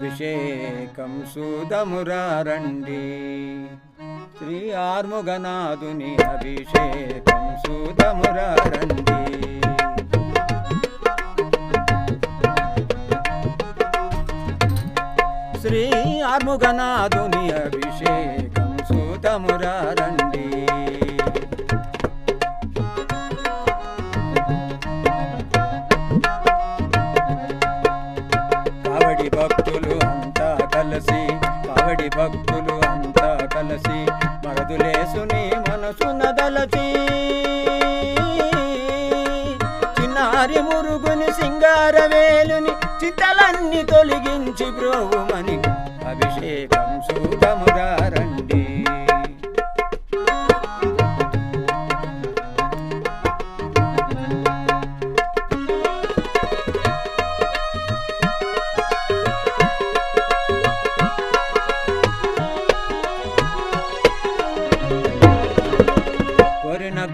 అభిషేకం సూదమురారండి. శ్రీ ఆర్ముగనాథుని అభిషేకం సూదమురారండి. శ్రీ ఆర్ముగనాథుని అభిషేకం సూదమురారండి. కావడి భక్తులు అంతా కలిసి మరదులేసుని మనసున దలచి చిన్నారి మురుగుని సింగారవేలుని చింతలన్నీ తొలగించి బ్రోవుమని అభిషేకం సూదమురారండి.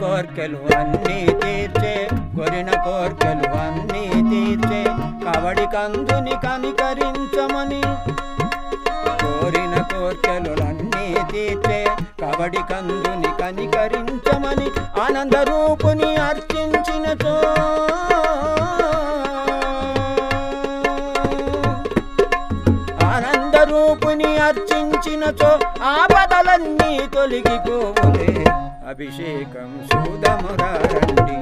కోర్కెలు అన్నీ తీర్చే కవడి కందుని కనికరించమని. కోరిన కోర్కెలు అన్నీ తీర్చే కవడి కందుని కనికరించమని ఆనంద రూపుని అర్చించినచో ఆపదలన్నీ తొలగిపోవులే అభిషేకం సూదమురారండి.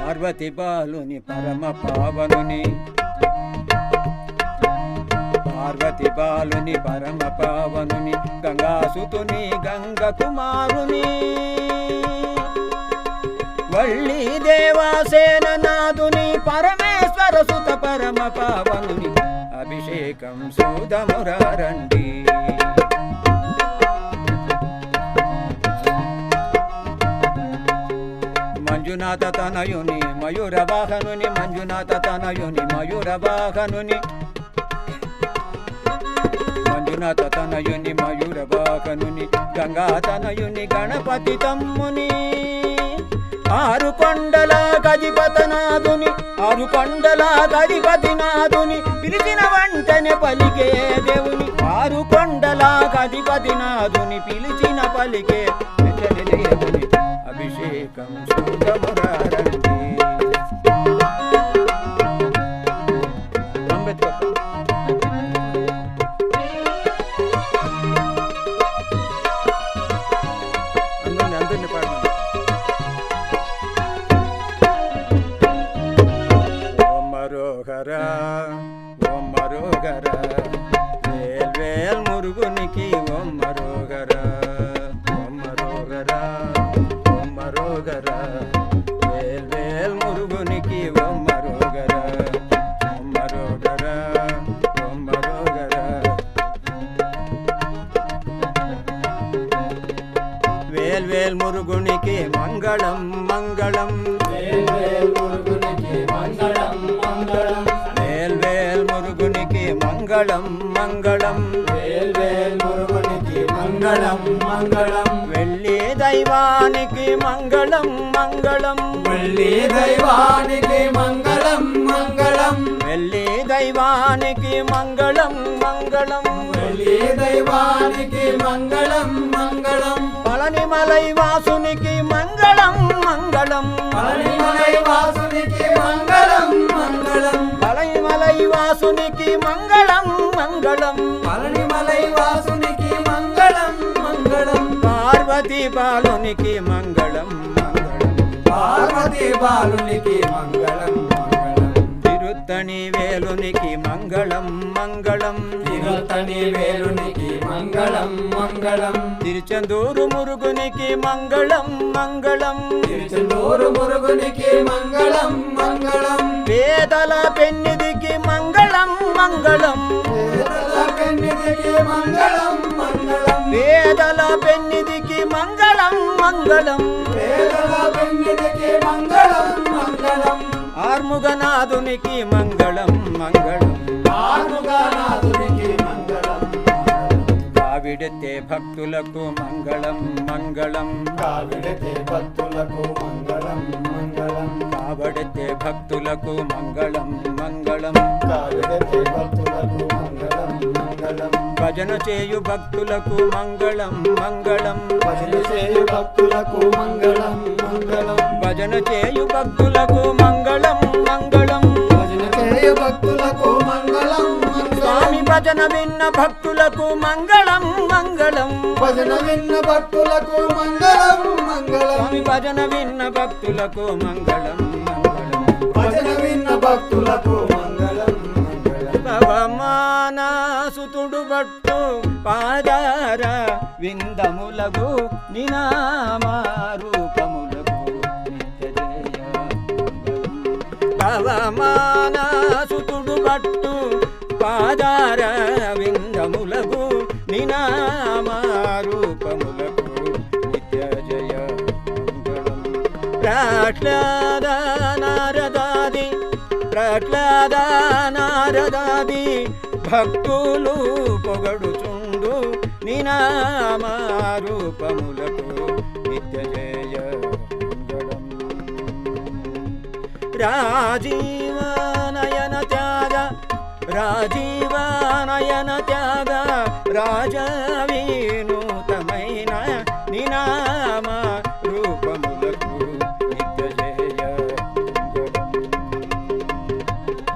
పార్వతి బాలుని పరమ పావనుని గంగాసుతుని గంగ కుమారుని వల్లి దేవాసేననాథుని పరమేశ్వర సుత పరమ పావనుని అభిషేకం సూదమురారండి. మంజునాథ తనయుని మయూరవాహనుని గంగా తనయుని గణపతి తమ్ముని ఆరు కొండల గదిపతినాథుని పిలిచిన వెంటనే పలికే దేవుని. ఆరు కొండల గదిపతినాథుని పిలిచిన పలికే దేవుని అభిషేకం సూదమురారండి. అందరిని పాడతాం. ఓం మరోగరా వేల్ వేల్ మురుగునికి ఓం మరోగరా వేల్ వేల్ మురుగునికి ఓం మరోగరా వేల్ వేల్ మురుగునికి మంగళం వేల్ వేల్ మురుగునికి మంగళం వెళ్ళి దైవానికి మంగళం వెళ్ళి దైవానికి మంగళం పళనిమలై వాసునికి మంగళం పళనిమలై వాసునికి మంగళం పార్వతీ బాలునికి మంగళం తిరుత్తణి వేలునికి మంగళం తిరుచందూరు మురుగునికి మంగళం పేదల పెన్నిదికి మంగళం పార్వతీ కార్ముగనాథునికి మంగళం మంగళం కార్ముగనాథునికి మంగళం కావిడెత్తే భక్తులకు మంగళం మంగళం కావిడెత్తే భక్తులకు మంగళం మంగళం కావడెత్తే భక్తులకు మంగళం మంగళం కావిడెత్తే భక్తులకు మంగళం మంగళం భజన చేయు భక్తులకు మంగళం మంగళం భజన చేయు భక్తులకు మంగళం మంగళం భజన చేయు భక్తులకు మంగళం మంగళం భజన చేయు భక్తులకు మంగళం స్వామి భజన విన్న భక్తులకు మంగళం మంగళం భజన విన్న భక్తులకు మంగళం మంగళం స్వామి భజన విన్న భక్తులకు మంగళం మంగళం భజన విన్న భక్తులకు మంగళం మంగళం పవమానసుతుడు భట్టు పాదార విందములకు నినామారూపములకు నిత్య జయ పవమానసుతుడు భట్టు పాదార విందములకు నినామారూపములకు నిత్య జయ మంగళం ప్రహ్లాద నారదాది భక్తులు పొగడుచుండు నినామారూపములకు నిత్య జయ మంగళం రాజీవనయన త్యాగ రాజవీను